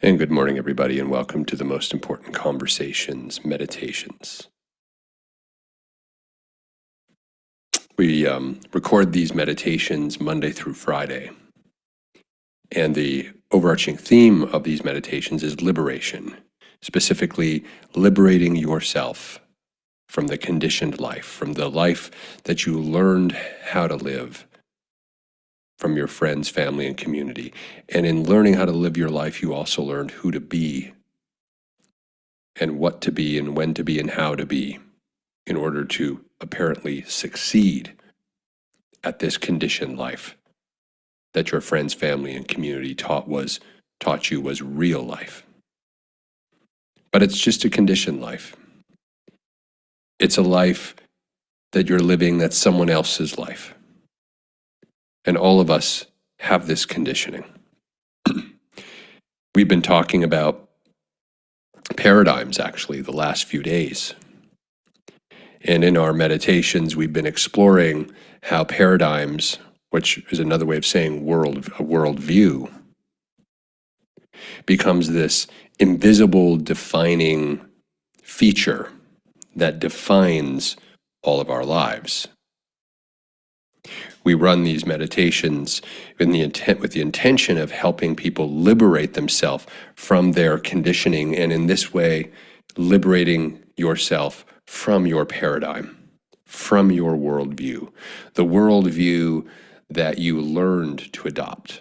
And good morning, everybody, and welcome to the Most Important Conversations Meditations. We record these meditations Monday through Friday, and the overarching theme of these meditations is liberation, specifically liberating yourself from the conditioned life, from the life that you learned how to live from your friends, family, and community. And in learning how to live your life, you also learned who to be and what to be and when to be and how to be in order to apparently succeed at this conditioned life that your friends, family, and community taught you was real life. But it's just a conditioned life. It's a life that you're living that's someone else's life. And all of us have this conditioning. We've been talking about paradigms, actually, the last few days. And in our meditations, we've been exploring how paradigms, which is another way of saying a worldview, becomes this invisible defining feature that defines all of our lives. We run these meditations with the intention of helping people liberate themselves from their conditioning, and in this way, liberating yourself from your paradigm, from your worldview, the worldview that you learned to adopt.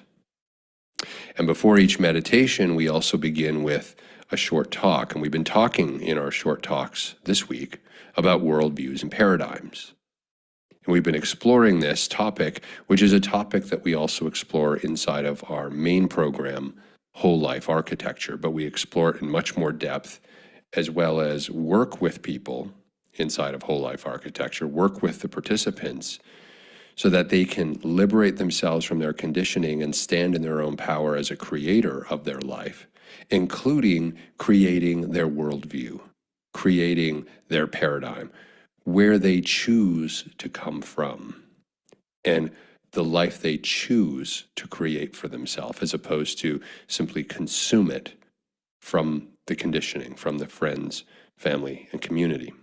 And before each meditation, we also begin with a short talk, and we've been talking in our short talks this week about worldviews and paradigms. And we've been exploring this topic, which is a topic that we also explore inside of our main program, Whole Life Architecture, but we explore it in much more depth, as well as work with people inside of Whole Life Architecture, work with the participants so that they can liberate themselves from their conditioning and stand in their own power as a creator of their life, including creating their worldview, creating their paradigm, where they choose to come from, and the life they choose to create for themselves, as opposed to simply consume it from the conditioning, from the friends, family, and community.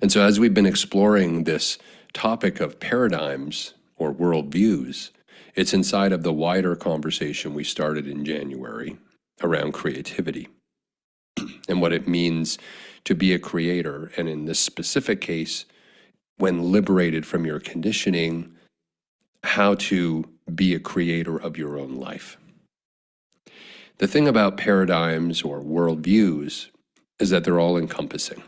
And so as we've been exploring this topic of paradigms or worldviews, it's inside of the wider conversation we started in January around creativity and what it means to be a creator, and in this specific case, when liberated from your conditioning, how to be a creator of your own life. The thing about paradigms or worldviews is that they're all encompassing.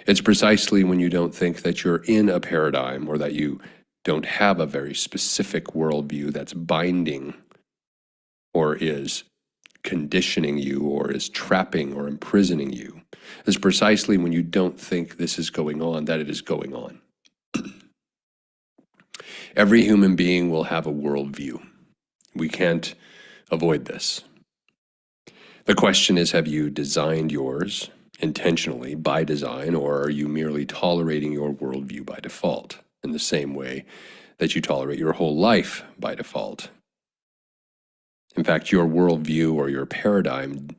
It's precisely when you don't think that you're in a paradigm or that you don't have a very specific worldview that's binding or is conditioning you or is trapping or imprisoning you. It's precisely when you don't think this is going on that it is going on. Every human being will have a worldview. We can't avoid this. The question is, have you designed yours intentionally by design, or are you merely tolerating your worldview by default in the same way that you tolerate your whole life by default? In fact, your worldview or your paradigm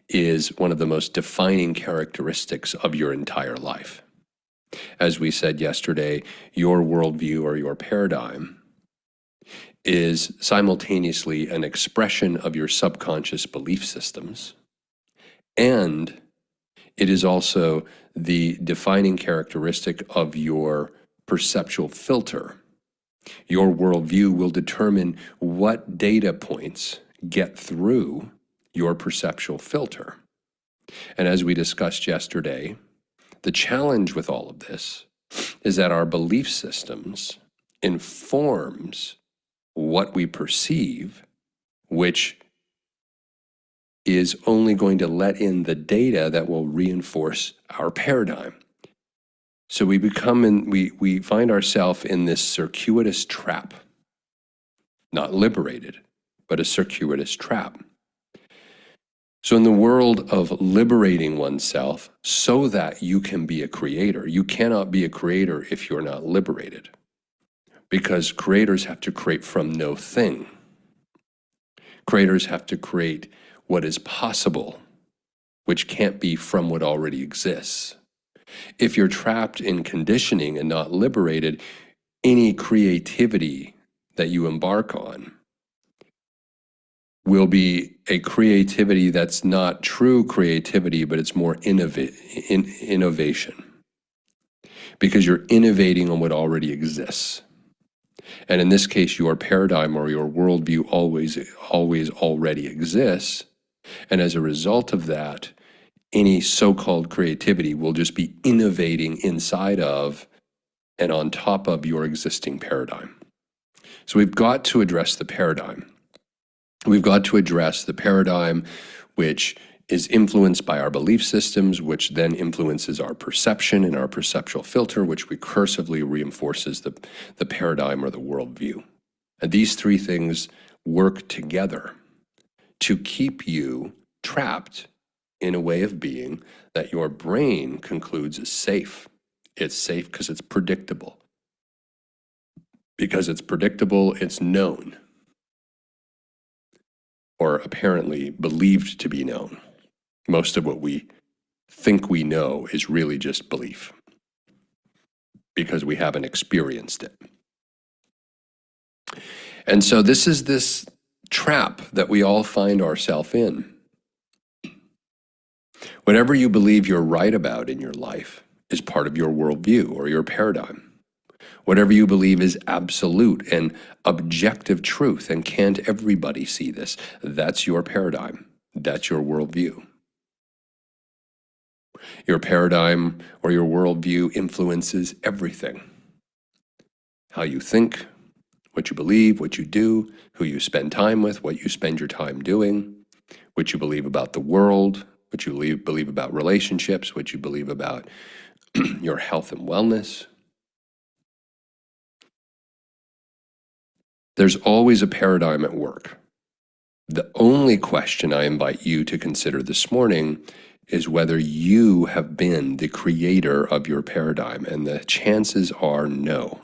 is one of the most defining characteristics of your entire life. As we said yesterday, your worldview or your paradigm is simultaneously an expression of your subconscious belief systems, and it is also the defining characteristic of your perceptual filter. Your worldview will determine what data points get through your perceptual filter. And as we discussed yesterday, the challenge with all of this is that our belief systems informs what we perceive, which is only going to let in the data that will reinforce our paradigm. So we find ourselves in this circuitous trap, not liberated, but a circuitous trap. So in the world of liberating oneself so that you can be a creator, you cannot be a creator if you're not liberated, because creators have to create from no thing. Creators have to create what is possible, which can't be from what already exists. If you're trapped in conditioning and not liberated, any creativity that you embark on will be a creativity that's not true creativity, but it's more innovation. Because you're innovating on what already exists. And in this case, your paradigm or your worldview always already exists. And as a result of that, any so-called creativity will just be innovating inside of and on top of your existing paradigm. So we've got to address the paradigm. We've got to address the paradigm which is influenced by our belief systems, which then influences our perception and our perceptual filter, which recursively reinforces the paradigm or the worldview. And these three things work together to keep you trapped in a way of being that your brain concludes is safe. It's safe because it's predictable. Because it's predictable, it's known, or apparently believed to be known. Most of what we think we know is really just belief because we haven't experienced it. And so this is this trap that we all find ourselves in. Whatever you believe you're right about in your life is part of your worldview or your paradigm. Whatever you believe is absolute and objective truth, and can't everybody see this? That's your paradigm. That's your worldview. Your paradigm or your worldview influences everything. How you think, what you believe, what you do, who you spend time with, what you spend your time doing, what you believe about the world, what you believe about relationships, what you believe about your health and wellness. There's always a paradigm at work. The only question I invite you to consider this morning is whether you have been the creator of your paradigm, and the chances are no.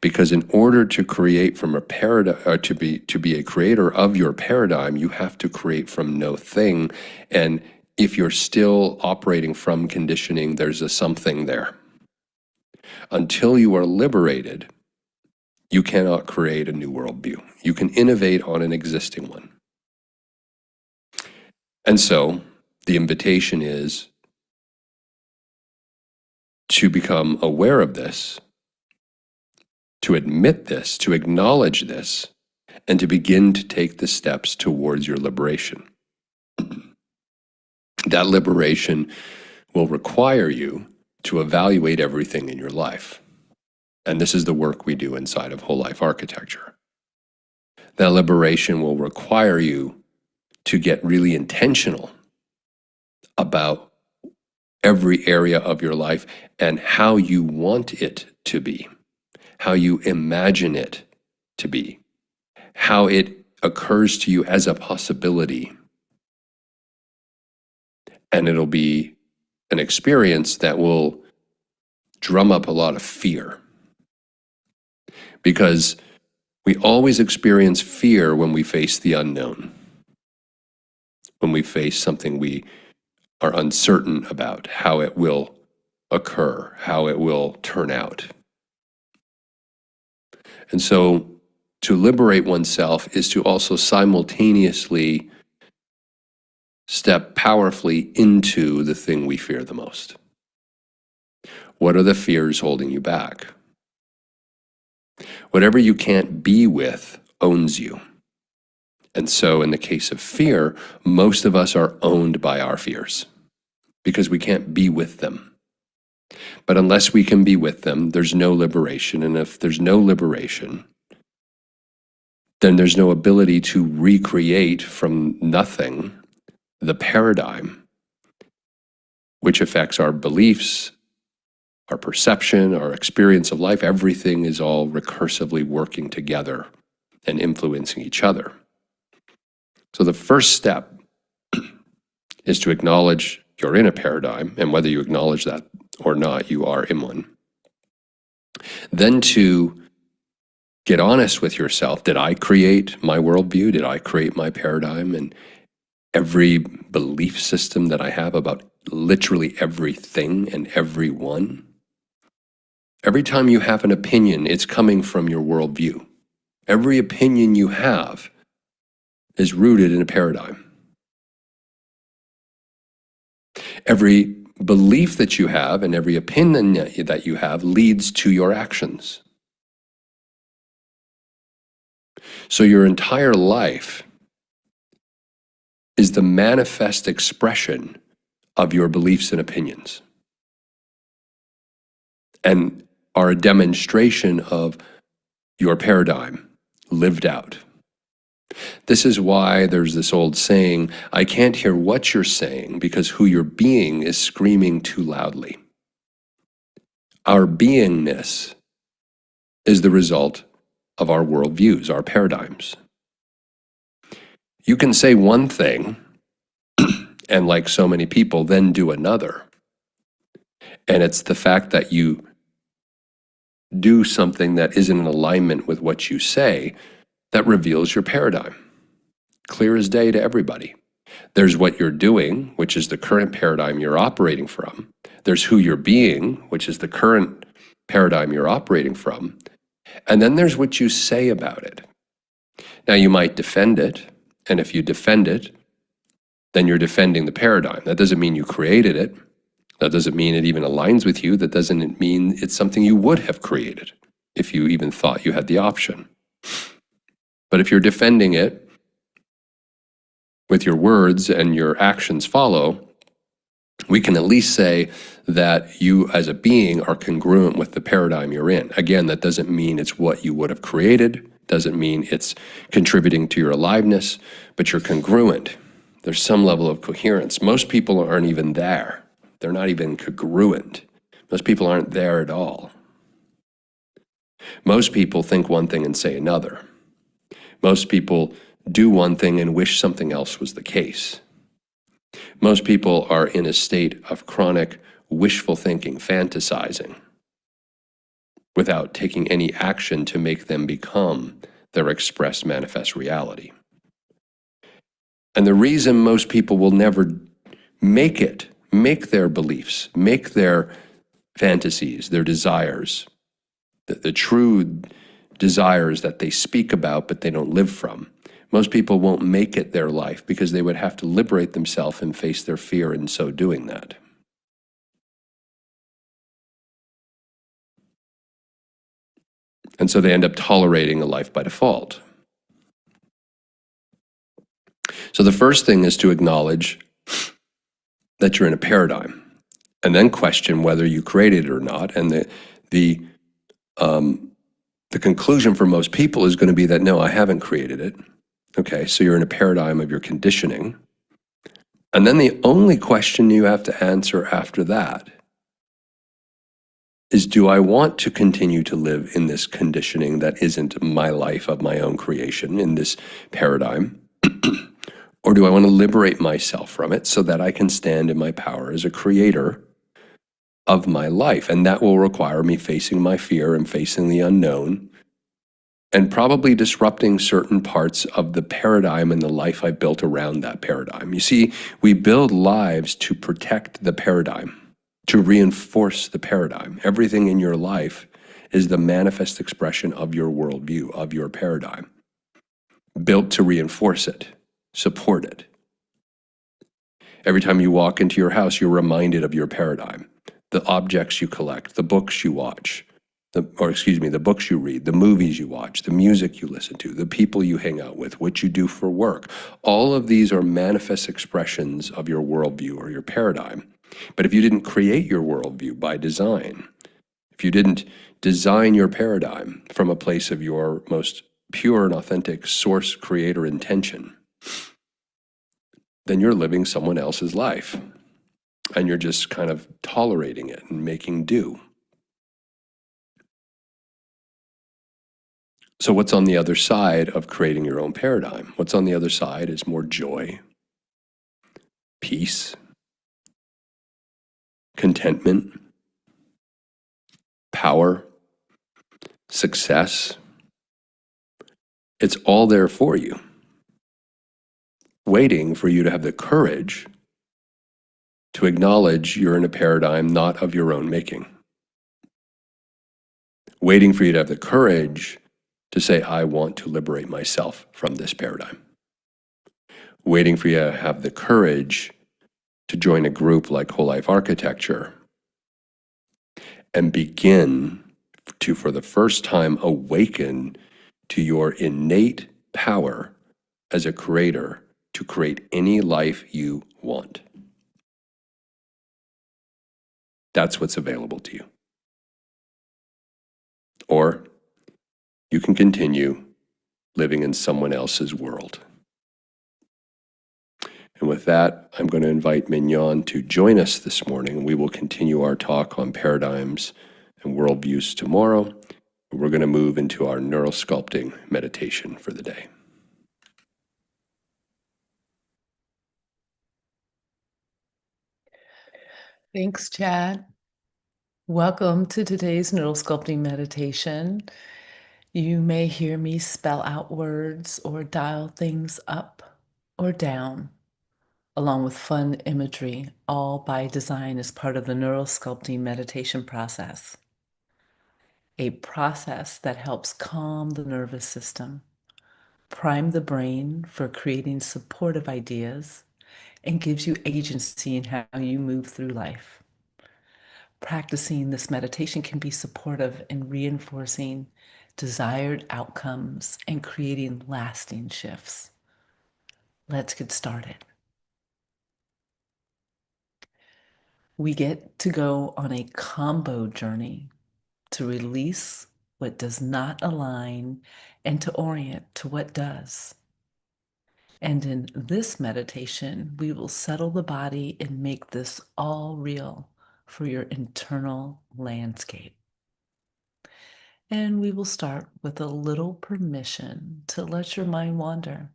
Because in order to create from a paradigm, or to be a creator of your paradigm, you have to create from no thing. And if you're still operating from conditioning, there's a something there. Until you are liberated, you cannot create a new worldview. You can innovate on an existing one. And so the invitation is to become aware of this, to admit this, to acknowledge this, and to begin to take the steps towards your liberation. That liberation will require you to evaluate everything in your life. And this is the work we do inside of Whole Life Architecture. That liberation will require you to get really intentional about every area of your life and how you want it to be, how you imagine it to be, how it occurs to you as a possibility. And it'll be an experience that will drum up a lot of fear. Because we always experience fear when we face the unknown, when we face something we are uncertain about, how it will occur, how it will turn out. And so to liberate oneself is to also simultaneously step powerfully into the thing we fear the most. What are the fears holding you back? Whatever you can't be with owns you. And so in the case of fear, most of us are owned by our fears because we can't be with them. But unless we can be with them, there's no liberation. And if there's no liberation, then there's no ability to recreate from nothing the paradigm which affects our beliefs, our perception, our experience of life. Everything is all recursively working together and influencing each other. So the first step is to acknowledge you're in a paradigm, and whether you acknowledge that or not, you are in one. Then to get honest with yourself. Did I create my worldview? Did I create my paradigm and every belief system that I have about literally everything and everyone? Every time you have an opinion, it's coming from your worldview. Every opinion you have is rooted in a paradigm. Every belief that you have and every opinion that you have leads to your actions. So your entire life is the manifest expression of your beliefs and opinions, and are a demonstration of your paradigm lived out. This is why there's this old saying, I can't hear what you're saying because who you're being is screaming too loudly. Our beingness is the result of our worldviews, our paradigms. You can say one thing and, like so many people, then do another. And it's the fact that you do something that isn't in alignment with what you say that reveals your paradigm. Clear as day to everybody. There's what you're doing, which is the current paradigm you're operating from. There's who you're being, which is the current paradigm you're operating from. And then there's what you say about it. Now, you might defend it, and if you defend it, then you're defending the paradigm. That doesn't mean you created it. That doesn't mean it even aligns with you. That doesn't mean it's something you would have created if you even thought you had the option. But if you're defending it with your words and your actions follow, we can at least say that you as a being are congruent with the paradigm you're in. Again, that doesn't mean it's what you would have created, doesn't mean it's contributing to your aliveness, but you're congruent. There's some level of coherence. Most people aren't even there. They're not even congruent. Most people aren't there at all. Most people think one thing and say another. Most people do one thing and wish something else was the case. Most people are in a state of chronic wishful thinking, fantasizing, without taking any action to make them become their expressed manifest reality. And the reason most people will never make their beliefs, make their fantasies, their desires, the true desires that they speak about but they don't live from. Most people won't make it their life because they would have to liberate themselves and face their fear in so doing that. And so they end up tolerating a life by default. So the first thing is to acknowledge that you're in a paradigm, and then question whether you created it or not. And the conclusion for most people is going to be that, no, I haven't created it. Okay, so you're in a paradigm of your conditioning. And then the only question you have to answer after that is, do I want to continue to live in this conditioning that isn't my life of my own creation, in this paradigm? Or do I want to liberate myself from it so that I can stand in my power as a creator of my life? And that will require me facing my fear and facing the unknown, and probably disrupting certain parts of the paradigm and the life I built around that paradigm. You see, we build lives to protect the paradigm, to reinforce the paradigm. Everything in your life is the manifest expression of your worldview, of your paradigm, built to reinforce it, support it. Every time you walk into your house, you're reminded of your paradigm. The objects you collect, the books you watch, the books you read, the movies you watch, the music you listen to, the people you hang out with, what you do for work. All of these are manifest expressions of your worldview or your paradigm. But if you didn't create your worldview by design, if you didn't design your paradigm from a place of your most pure and authentic source creator intention, then you're living someone else's life. And you're just kind of tolerating it and making do. So what's on the other side of creating your own paradigm? What's on the other side is more joy, peace, contentment, power, success, It's all there for you, waiting for you to have the courage to acknowledge you're in a paradigm not of your own making, waiting for you to have the courage to say, I want to liberate myself from this paradigm, waiting for you to have the courage to join a group like Whole Life Architecture and begin to, for the first time, awaken to your innate power as a creator to create any life you want. That's what's available to you. Or you can continue living in someone else's world. And with that, I'm going to invite Mignon to join us this morning. We will continue our talk on paradigms and worldviews tomorrow. We're going to move into our neural sculpting meditation for the day. Thanks, Chad. Welcome to today's neural sculpting meditation. You may hear me spell out words or dial things up or down, along with fun imagery, all by design as part of the neural sculpting meditation process. A process that helps calm the nervous system, prime the brain for creating supportive ideas, and gives you agency in how you move through life. Practicing this meditation can be supportive in reinforcing desired outcomes and creating lasting shifts. Let's get started. We get to go on a combo journey to release what does not align and to orient to what does. And in this meditation, we will settle the body and make this all real for your internal landscape. And we will start with a little permission to let your mind wander,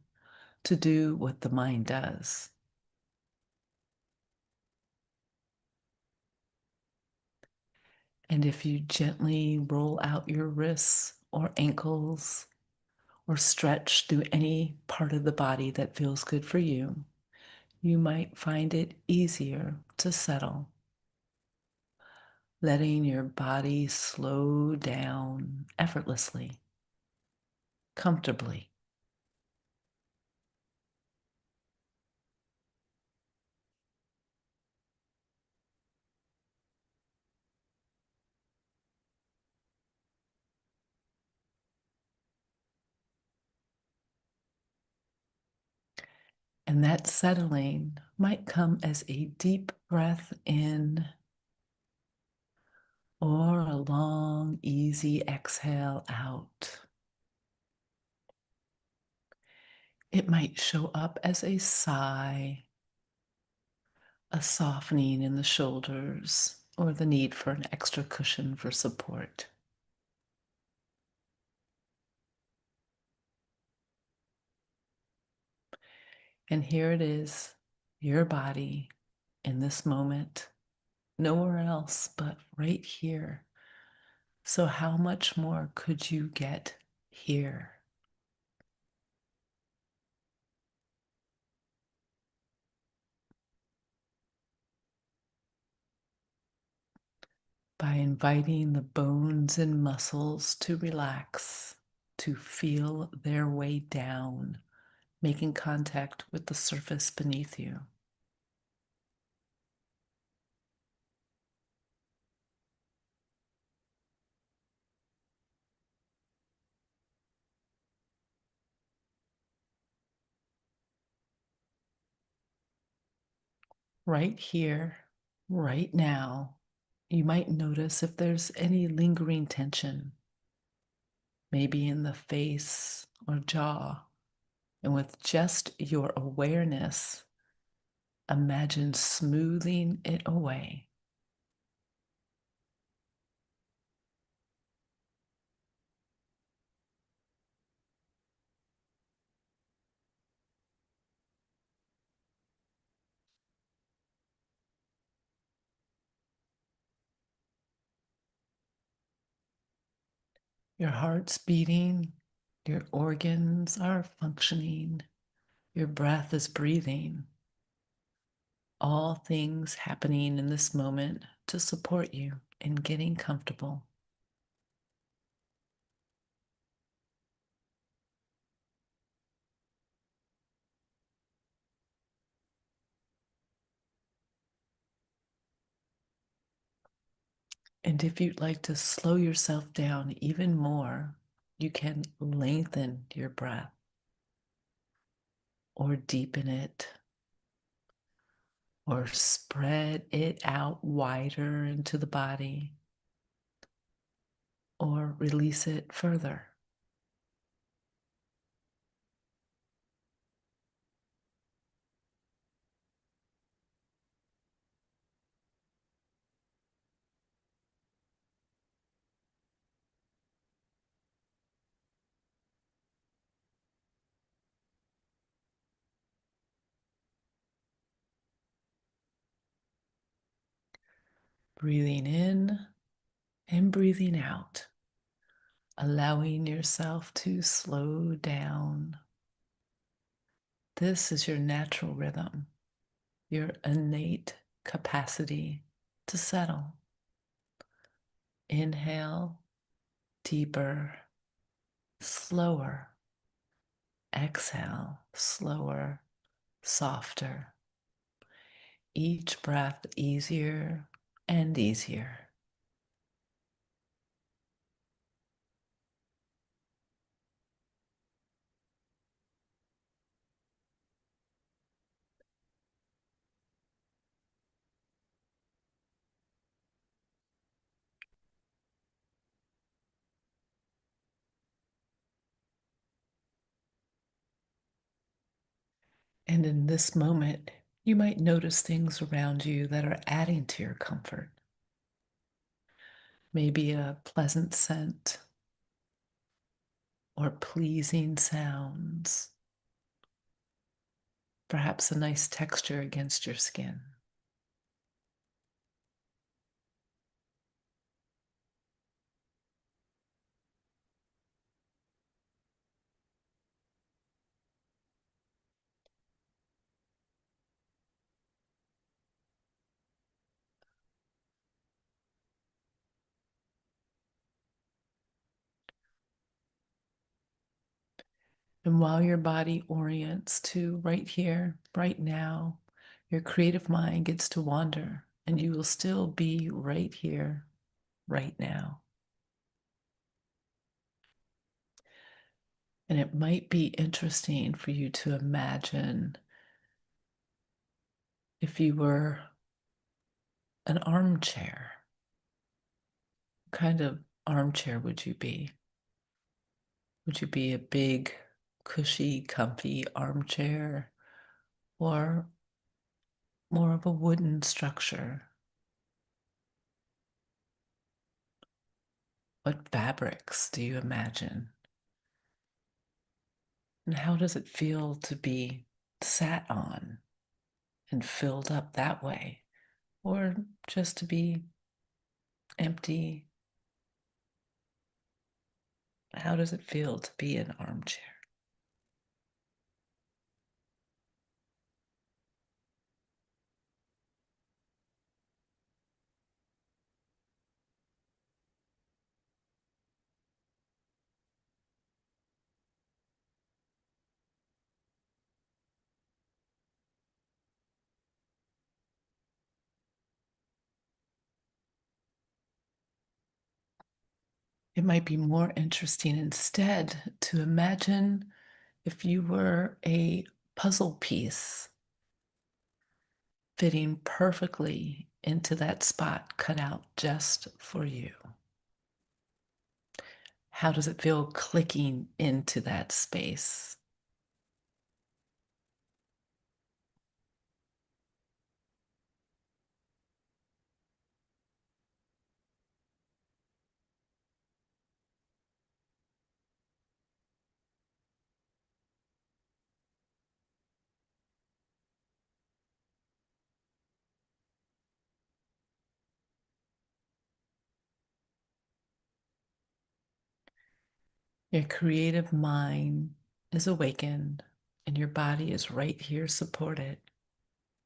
to do what the mind does. And if you gently roll out your wrists or ankles or stretch through any part of the body that feels good for you, you might find it easier to settle. Letting your body slow down effortlessly, comfortably. And that settling might come as a deep breath in or a long, easy exhale out. It might show up as a sigh, a softening in the shoulders, or the need for an extra cushion for support. And here it is, your body in this moment, nowhere else but right here. So, how much more could you get here? By inviting the bones and muscles to relax, to feel their way down, making contact with the surface beneath you. Right here, right now, you might notice if there's any lingering tension, maybe in the face or jaw. And with just your awareness, imagine smoothing it away. Your heart's beating, Your organs are functioning. Your breath is breathing. All things happening in this moment to support you in getting comfortable. And if you'd like to slow yourself down even more, you can lengthen your breath or deepen it or spread it out wider into the body or release it further. Breathing in and breathing out, allowing yourself to slow down. This is your natural rhythm, your innate capacity to settle. Inhale deeper, slower. Exhale slower, softer. Each breath easier and easier. And in this moment, you might notice things around you that are adding to your comfort. Maybe a pleasant scent or pleasing sounds, perhaps a nice texture against your skin. And while your body orients to right here, right now, your creative mind gets to wander, and you will still be right here, right now. And it might be interesting for you to imagine if you were an armchair. What kind of armchair would you be? Would you be a big, cushy, comfy armchair or more of a wooden structure? What fabrics do you imagine? And how does it feel to be sat on and filled up that way? Or just to be empty? How does it feel to be an armchair? It might be more interesting instead to imagine if you were a puzzle piece fitting perfectly into that spot cut out just for you. How does it feel clicking into that space? Your creative mind is awakened and your body is right here supported.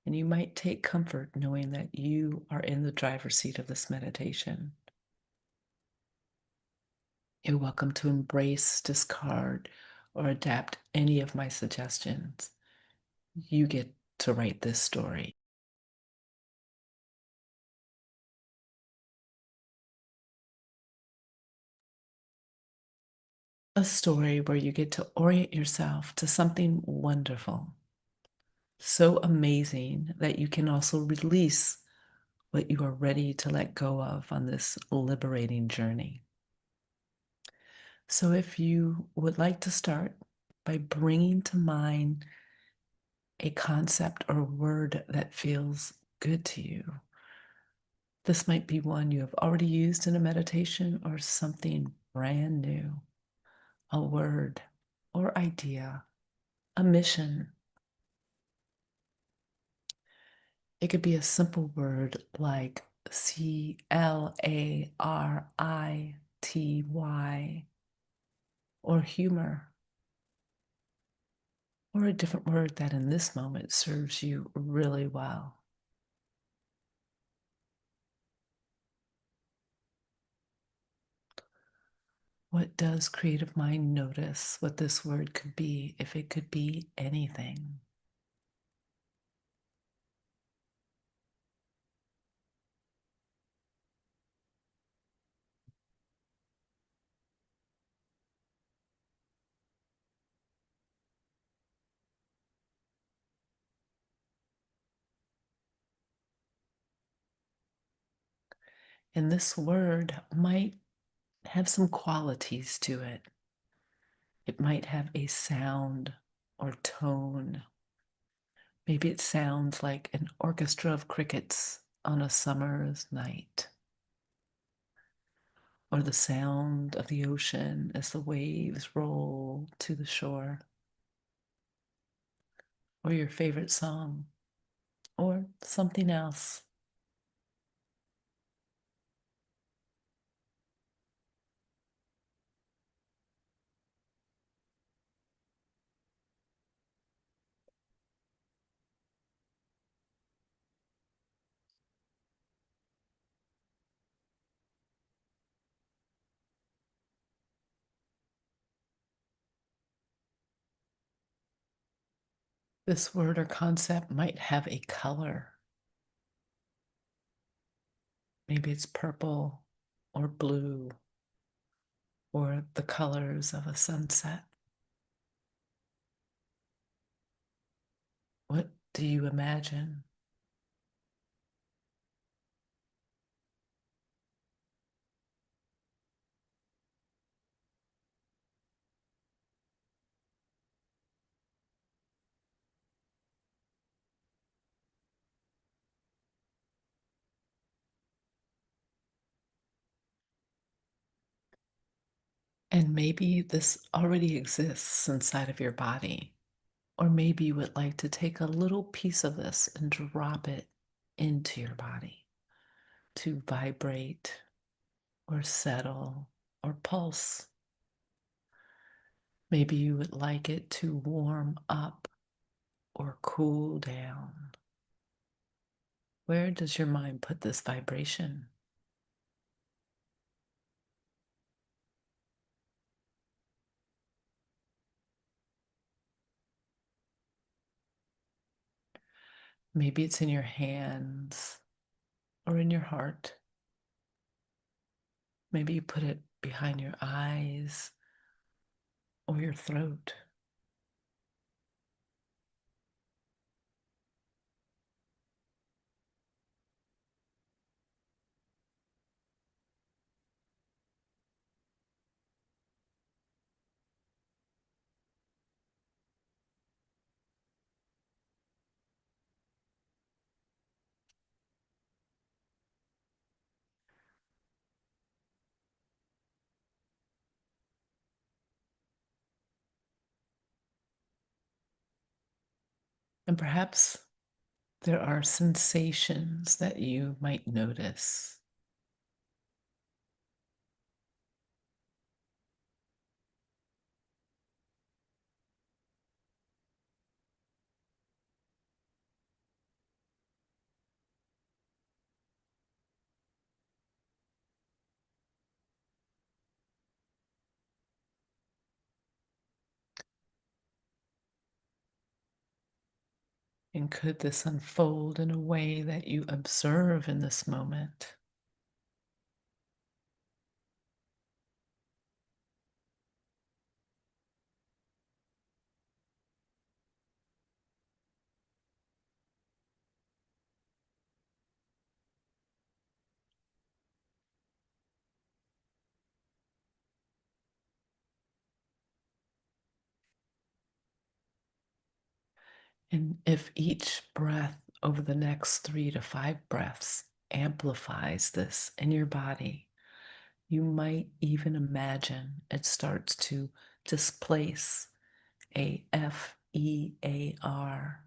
And you might take comfort knowing that you are in the driver's seat of this meditation. You're welcome to embrace, discard, or adapt any of my suggestions. You get to write this story. A story where you get to orient yourself to something wonderful, so amazing that you can also release what you are ready to let go of on this liberating journey. So, if you would like to start by bringing to mind a concept or word that feels good to you, this might be one you have already used in a meditation or something brand new, a word or idea, a mission. It could be a simple word like CLARITY or humor, or a different word that in this moment serves you really well. What does creative mind notice what this word could be if it could be anything? And this word might have some qualities to it. It might have a sound or tone. Maybe it sounds like an orchestra of crickets on a summer's night, or the sound of the ocean as the waves roll to the shore, or your favorite song, or something else. This word or concept might have a color. Maybe it's purple or blue or the colors of a sunset. What do you imagine? And maybe this already exists inside of your body. Or maybe you would like to take a little piece of this and drop it into your body to vibrate or settle or pulse. Maybe you would like it to warm up or cool down. Where does your mind put this vibration? Maybe it's in your hands or in your heart. Maybe you put it behind your eyes or your throat. And perhaps there are sensations that you might notice. And could this unfold in a way that you observe in this moment? And if each breath over the next 3 to 5 breaths amplifies this in your body, you might even imagine it starts to displace a FEAR,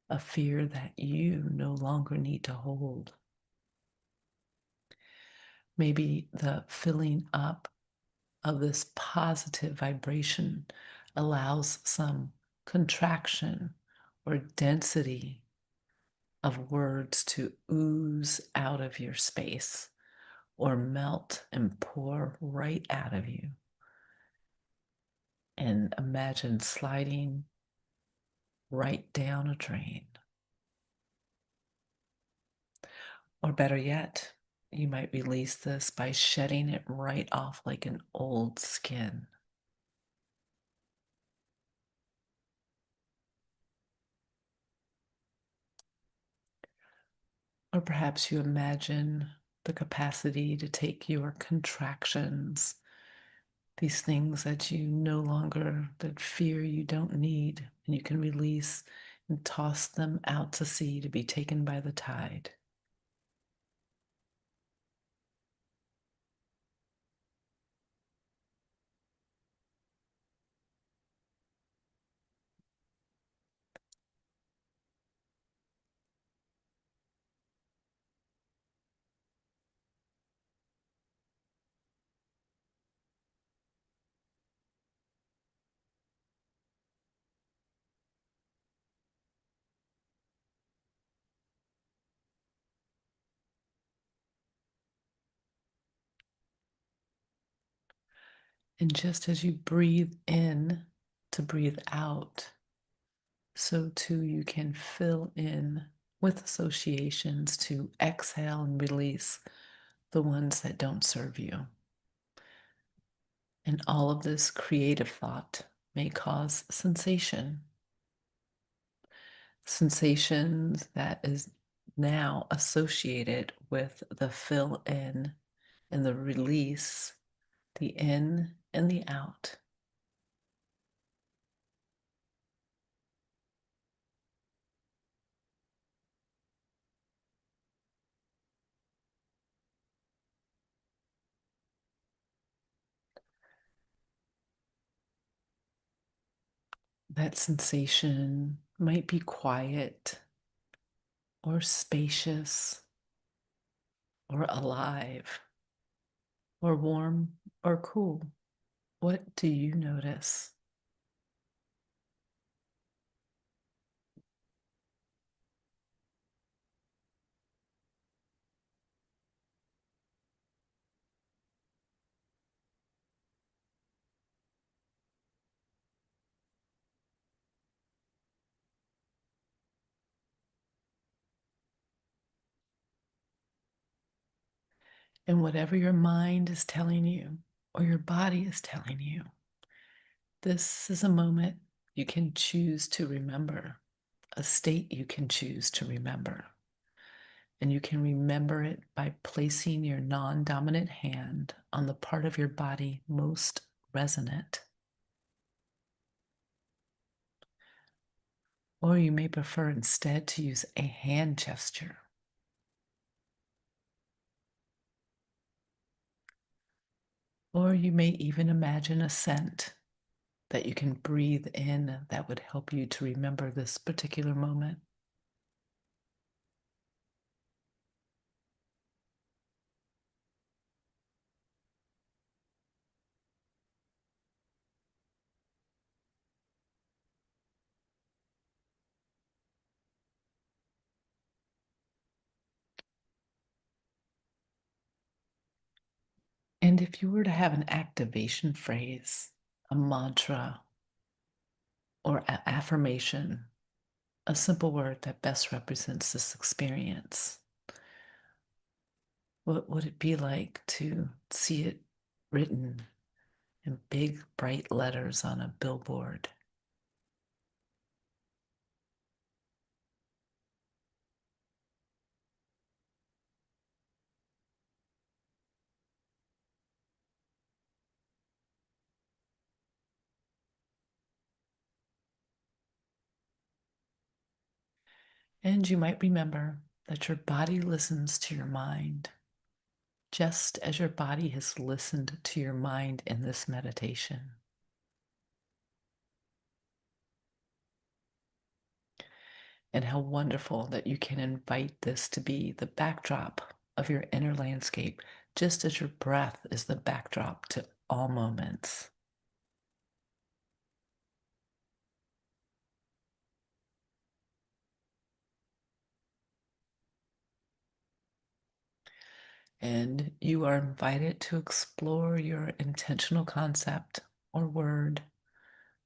a fear that you no longer need to hold. Maybe the filling up of this positive vibration allows some contraction or density of words to ooze out of your space or melt and pour right out of you. And imagine sliding right down a drain. Or better yet, you might release this by shedding it right off like an old skin. Or perhaps you imagine the capacity to take your contractions, these things that you no longer, that fear you don't need, and you can release and toss them out to sea to be taken by the tide. And just as you breathe in to breathe out, so too you can fill in with associations to exhale and release the ones that don't serve you. And all of this creative thought may cause sensations that is now associated with the fill in and the release, the in and the out. That sensation might be quiet or spacious or alive or warm or cool. What do you notice? And whatever your mind is telling you or your body is telling you, this is a moment you can choose to remember, a state you can choose to remember. And you can remember it by placing your non dominant hand on the part of your body most resonant. Or you may prefer instead to use a hand gesture. Or you may even imagine a scent that you can breathe in that would help you to remember this particular moment. And if you were to have an activation phrase, a mantra, or an affirmation a simple word that best represents this experience? What would it be like to see it written in big, bright letters on a billboard? And you might remember that your body listens to your mind, just as your body has listened to your mind in this meditation. And how wonderful that you can invite this to be the backdrop of your inner landscape, just as your breath is the backdrop to all moments. And you are invited to explore your intentional concept or word,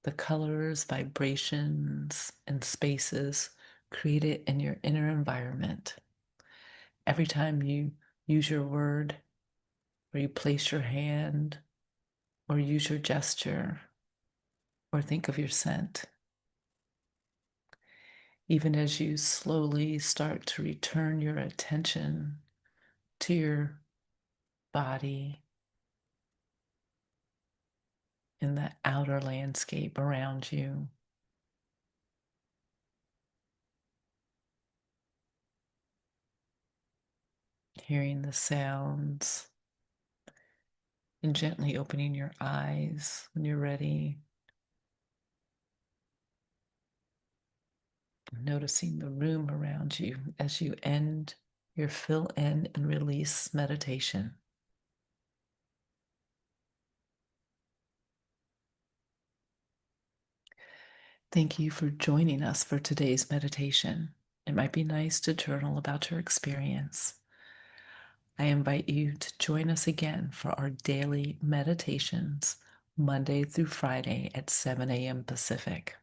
the colors, vibrations, and spaces created in your inner environment. Every time you use your word, or you place your hand, or use your gesture, or think of your scent, even as you slowly start to return your attention to your body in the outer landscape around you, hearing the sounds, and gently opening your eyes when you're ready, noticing the room around you as you end your fill in and release meditation. Thank you for joining us for today's meditation. It might be nice to journal about your experience. I invite you to join us again for our daily meditations, Monday through Friday at 7 a.m. Pacific.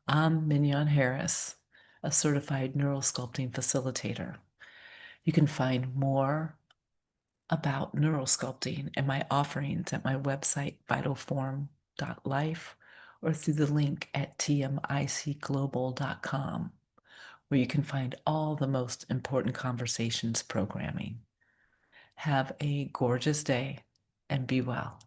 I'm Mignon Harris, a certified neural sculpting facilitator. You can find more about neural sculpting and my offerings at my website, vitalform.life, or through the link at tmicglobal.com, where you can find all the most important conversations programming. Have a gorgeous day and be well.